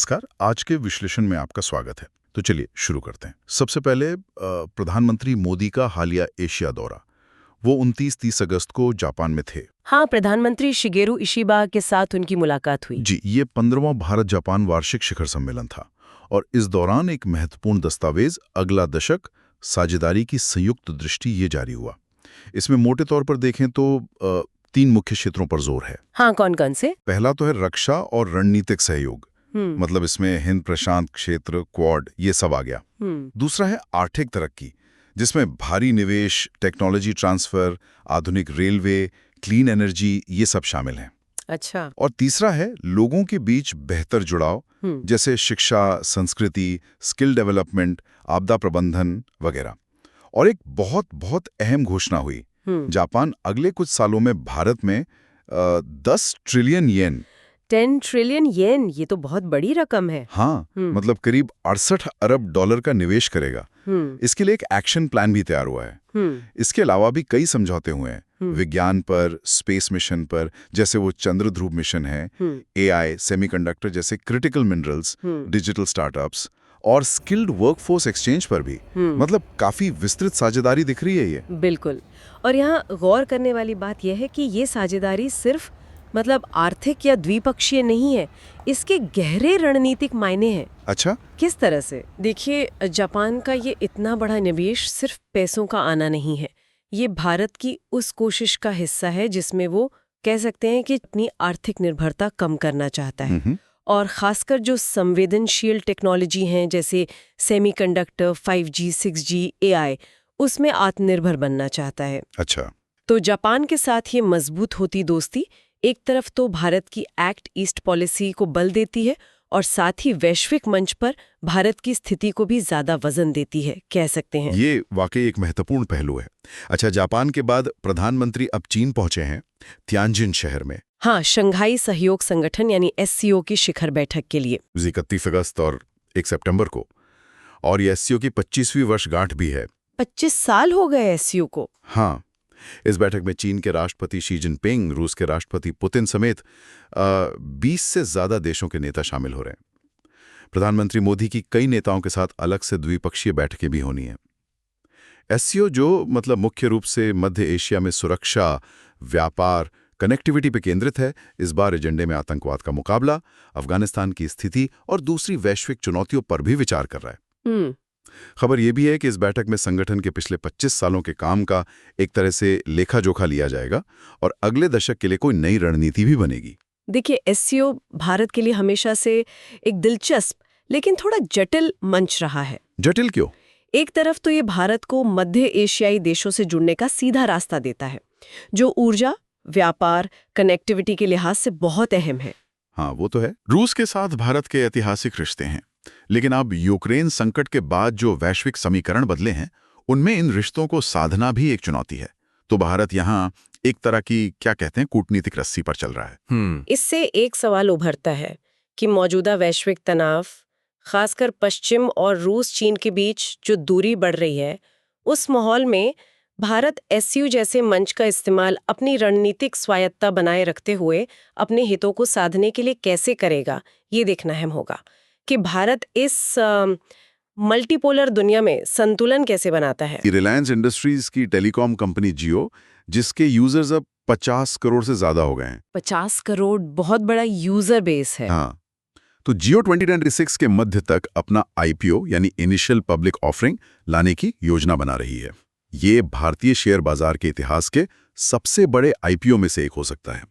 नमस्कार। आज के विश्लेषण में आपका स्वागत है। तो चलिए शुरू करते हैं। सबसे पहले प्रधानमंत्री मोदी का हालिया एशिया दौरा, वो 29-30 अगस्त को जापान में थे। हाँ, प्रधानमंत्री शिगेरू इशिबा के साथ उनकी मुलाकात हुई। जी, ये 15वां भारत जापान वार्षिक शिखर सम्मेलन था और इस दौरान एक महत्वपूर्ण दस्तावेज अगला दशक साझेदारी की संयुक्त दृष्टि ये जारी हुआ। इसमें मोटे तौर पर देखें तो 3 मुख्य क्षेत्रों पर जोर है। हाँ, कौन कौन से? पहला तो है रक्षा और रणनीतिक सहयोग, मतलब इसमें हिंद प्रशांत क्षेत्र, क्वाड, ये सब आ गया। दूसरा है आर्थिक तरक्की, जिसमें भारी निवेश, टेक्नोलॉजी ट्रांसफर, आधुनिक रेलवे, क्लीन एनर्जी, ये सब शामिल हैं। अच्छा। और तीसरा है लोगों के बीच बेहतर जुड़ाव, जैसे शिक्षा, संस्कृति, स्किल डेवलपमेंट, आपदा प्रबंधन वगैरह। और एक बहुत बहुत अहम घोषणा हुई, जापान अगले कुछ सालों में भारत में 10 ट्रिलियन येन 10 ट्रिलियन येन, ये तो बहुत बड़ी रकम है। हाँ, मतलब करीब 68 अरब डॉलर का निवेश करेगा। इसके लिए एक एक्शन प्लान भी तैयार हुआ है। इसके अलावा भी कई समझौते हुए हैं, विज्ञान पर, स्पेस मिशन पर, जैसे वो चंद्र ध्रुव मिशन है, एआई, सेमीकंडक्टर जैसे क्रिटिकल मिनरल्स, डिजिटल स्टार्टअप्स और स्किल्ड वर्कफोर्स एक्सचेंज पर भी। मतलब काफी विस्तृत साझेदारी दिख रही है ये। बिल्कुल। और यहाँ गौर करने वाली बात यह है कि ये साझेदारी सिर्फ आर्थिक या द्विपक्षीय नहीं है, इसके गहरे रणनीतिक मायने हैं। अच्छा, किस तरह से? देखिए, जापान का ये इतना बड़ा निवेश सिर्फ पैसों का आना नहीं है, ये भारत की उस कोशिश का हिस्सा है जिसमें वो कह सकते हैं कि अपनी आर्थिक निर्भरता कम करना चाहता है। और खासकर जो संवेदनशील टेक्नोलॉजी हैं, जैसे सेमीकंडक्टर, 5G, 6G, एआई, उसमें आत्मनिर्भर बनना चाहता है। अच्छा। तो जापान के साथ ये मजबूत होती दोस्ती एक तरफ तो भारत की एक्ट ईस्ट पॉलिसी को बल देती है और साथ ही वैश्विक मंच पर भारत की स्थिति को भी ज्यादा वजन देती है, कह सकते हैं। ये वाकई एक महत्वपूर्ण पहलू है। अच्छा, जापान के बाद प्रधानमंत्री अब चीन पहुंचे हैं, तियानजिन शहर में। हाँ, शंघाई सहयोग संगठन यानी SCO की शिखर बैठक के लिए 31 अगस्त और 1 सितंबर को। और ये SCO की 25वीं वर्षगांठ भी है। 25 साल हो गए SCO को। हाँ, इस बैठक में चीन के राष्ट्रपति शी जिनपिंग, रूस के राष्ट्रपति पुतिन समेत 20 से ज्यादा देशों के नेता शामिल हो रहे हैं। प्रधानमंत्री मोदी की कई नेताओं के साथ अलग से द्विपक्षीय बैठकें भी होनी है। SCO जो मुख्य रूप से मध्य एशिया में सुरक्षा, व्यापार, कनेक्टिविटी पे केंद्रित है, इस बार एजेंडे में आतंकवाद का मुकाबला, अफगानिस्तान की स्थिति और दूसरी वैश्विक चुनौतियों पर भी विचार कर रहा है। खबर यह भी है कि इस बैठक में संगठन के पिछले 25 सालों के काम का एक तरह से लेखा जोखा लिया जाएगा और अगले दशक के लिए कोई नई रणनीति भी बनेगी। देखिए, SCO भारत के लिए हमेशा से एक दिलचस्प लेकिन थोड़ा जटिल मंच रहा है। जटिल क्यों? एक तरफ तो ये भारत को मध्य एशियाई देशों से जुड़ने का सीधा रास्ता देता है, जो ऊर्जा, व्यापार, कनेक्टिविटी के लिहाज से बहुत अहम है। हाँ, वो तो है। रूस के साथ भारत के ऐतिहासिक रिश्ते हैं, लेकिन अब यूक्रेन संकट के बाद जो वैश्विक समीकरण बदले हैं, उनमें इन रिश्तों को साधना भी एक चुनौती है। तो भारत यहाँ एक तरह की, क्या कहते हैं, कूटनीतिक रस्सी पर चल रहा है। इससे एक सवाल उभरता है कि मौजूदा वैश्विक तनाव, खासकर पश्चिम और रूस चीन के बीच जो दूरी बढ़ रही है, उस माहौल में भारत SCO जैसे मंच का इस्तेमाल अपनी रणनीतिक स्वायत्तता बनाए रखते हुए अपने हितों को साधने के लिए कैसे करेगा, ये देखना अहम होगा कि भारत इस मल्टीपोलर दुनिया में संतुलन कैसे बनाता है। रिलायंस इंडस्ट्रीज की टेलीकॉम कंपनी जियो, जिसके यूजर्स अब 50 करोड़ से ज्यादा हो गए हैं। 50 करोड़ बहुत बड़ा यूजर बेस है। हाँ, तो जियो 2026 के मध्य तक अपना IPO यानी इनिशियल पब्लिक ऑफरिंग लाने की योजना बना रही है। ये भारतीय शेयर बाजार के इतिहास के सबसे बड़े IPO में से एक हो सकता है।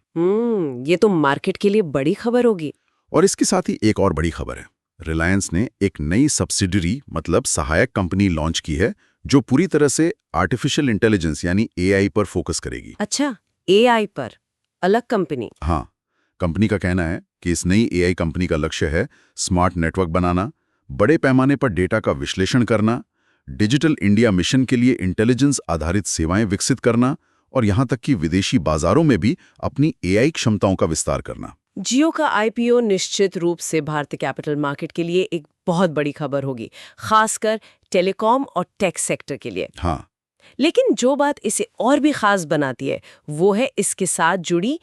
ये तो मार्केट के लिए बड़ी खबर होगी। और इसके साथ ही एक और बड़ी खबर है, रिलायंस ने एक नई सब्सिडरी सहायक कंपनी लॉन्च की है, जो पूरी तरह से आर्टिफिशियल इंटेलिजेंस यानी AI पर फोकस करेगी। अच्छा, AI पर अलग कंपनी? हाँ, कंपनी का कहना है कि इस नई AI कंपनी का लक्ष्य है स्मार्ट नेटवर्क बनाना, बड़े पैमाने पर डेटा का विश्लेषण करना, डिजिटल इंडिया मिशन के लिए इंटेलिजेंस आधारित सेवाएं विकसित करना और यहां तक कि विदेशी बाजारों में भी अपनी AI क्षमताओं का विस्तार करना। जियो का IPO निश्चित रूप से भारतीय कैपिटल मार्केट के लिए एक बहुत बड़ी खबर होगी, खासकर टेलीकॉम और टेक सेक्टर के लिए। हाँ, लेकिन जो बात इसे और भी खास बनाती है, वो है इसके साथ जुड़ी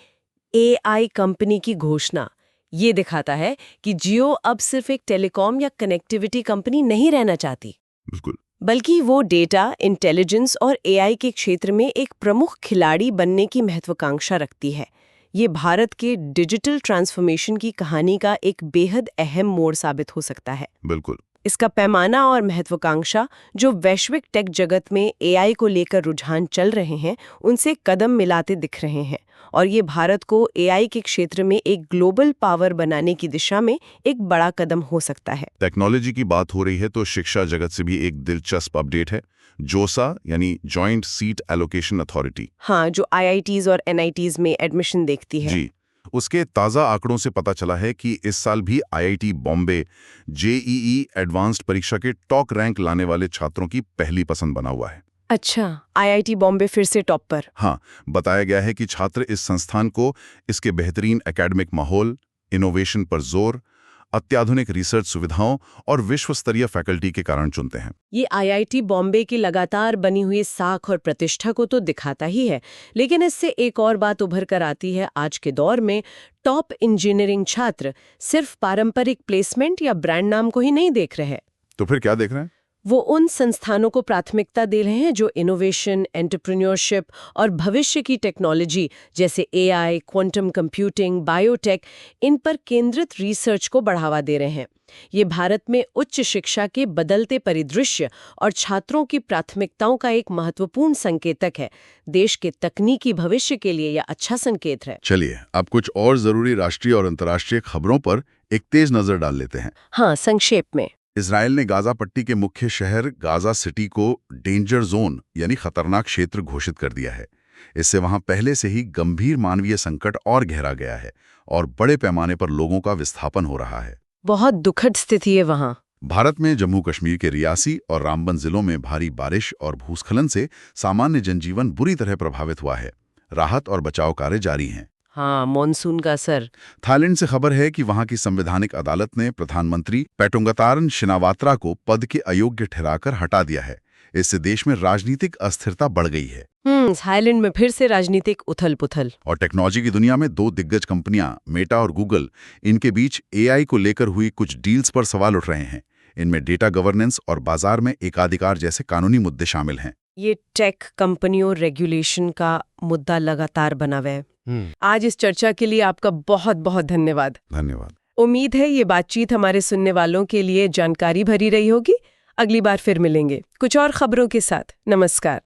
AI कंपनी की घोषणा। ये दिखाता है कि जियो अब सिर्फ एक टेलीकॉम या कनेक्टिविटी कंपनी नहीं रहना चाहती, बिल्कुल। बल्कि वो डेटा, इंटेलिजेंस और एआई के क्षेत्र में एक प्रमुख खिलाड़ी बनने की महत्वाकांक्षा रखती है। ये भारत के डिजिटल ट्रांसफॉर्मेशन की कहानी का एक बेहद अहम मोड़ साबित हो सकता है। बिल्कुल। इसका पैमाना और महत्वाकांक्षा जो वैश्विक टेक जगत में एआई को लेकर रुझान चल रहे हैं, उनसे कदम मिलाते दिख रहे हैं और ये भारत को एआई के क्षेत्र में एक ग्लोबल पावर बनाने की दिशा में एक बड़ा कदम हो सकता है। टेक्नोलॉजी की बात हो रही है तो शिक्षा जगत से भी एक दिलचस्प अपडेट है। जोसा यानी जॉइंट सीट एलोकेशन अथॉरिटी, हाँ, जो आईआईटीज और एनआईटीज में एडमिशन देखती है। जी, उसके ताज़ा आंकड़ों से पता चला है कि इस साल भी आईआईटी बॉम्बे जेईई एडवांस्ड परीक्षा के टॉप रैंक लाने वाले छात्रों की पहली पसंद बना हुआ है। अच्छा, आईआईटी बॉम्बे फिर से टॉप पर। हाँ, बताया गया है कि छात्र इस संस्थान को इसके बेहतरीन एकेडमिक माहौल, इनोवेशन पर जोर, अत्याधुनिक रिसर्च सुविधाओं और विश्व स्तरीय फैकल्टी के कारण चुनते हैं। ये आईआईटी बॉम्बे की लगातार बनी हुई साख और प्रतिष्ठा को तो दिखाता ही है, लेकिन इससे एक और बात उभर कर आती है। आज के दौर में टॉप इंजीनियरिंग छात्र सिर्फ पारंपरिक प्लेसमेंट या ब्रांड नाम को ही नहीं देख रहे हैं। तो फिर क्या देख रहे हैं? वो उन संस्थानों को प्राथमिकता दे रहे हैं जो इनोवेशन, एंटरप्रेन्योरशिप और भविष्य की टेक्नोलॉजी जैसे एआई, क्वांटम कंप्यूटिंग, बायोटेक, इन पर केंद्रित रिसर्च को बढ़ावा दे रहे हैं। ये भारत में उच्च शिक्षा के बदलते परिदृश्य और छात्रों की प्राथमिकताओं का एक महत्वपूर्ण संकेतक है। देश के तकनीकी भविष्य के लिए यह अच्छा संकेत है। चलिए, अब कुछ और जरूरी राष्ट्रीय और अंतर्राष्ट्रीय खबरों पर एक तेज नजर डाल लेते हैं। हाँ, संक्षेप में। इजराइल ने गाजा पट्टी के मुख्य शहर गाजा सिटी को डेंजर जोन यानी खतरनाक क्षेत्र घोषित कर दिया है। इससे वहां पहले से ही गंभीर मानवीय संकट और गहरा गया है और बड़े पैमाने पर लोगों का विस्थापन हो रहा है। बहुत दुखद स्थिति है वहाँ। भारत में जम्मू कश्मीर के रियासी और रामबन जिलों में भारी बारिश और भूस्खलन से सामान्य जनजीवन बुरी तरह प्रभावित हुआ है। राहत और बचाव कार्य जारी हैं। हाँ, मॉनसून का असर। थाईलैंड से खबर है कि वहां की संवैधानिक अदालत ने प्रधानमंत्री पैटुंगतारन शिनावात्रा को पद के अयोग्य ठहराकर हटा दिया है। इससे देश में राजनीतिक अस्थिरता बढ़ गई है। थाईलैंड में फिर से राजनीतिक उथल-पुथल। और टेक्नोलॉजी की दुनिया में दो दिग्गज कंपनियां मेटा और गूगल, इनके बीच एआई को लेकर हुई कुछ डील्स पर सवाल उठ रहे हैं। इनमें डेटा गवर्नेंस और बाजार में एकाधिकार जैसे कानूनी मुद्दे शामिल हैं। ये टेक कंपनियों रेगुलेशन का मुद्दा लगातार बना हुआ है। आज इस चर्चा के लिए आपका बहुत बहुत धन्यवाद। धन्यवाद। उम्मीद है ये बातचीत हमारे सुनने वालों के लिए जानकारी भरी रही होगी। अगली बार फिर मिलेंगे कुछ और खबरों के साथ। नमस्कार।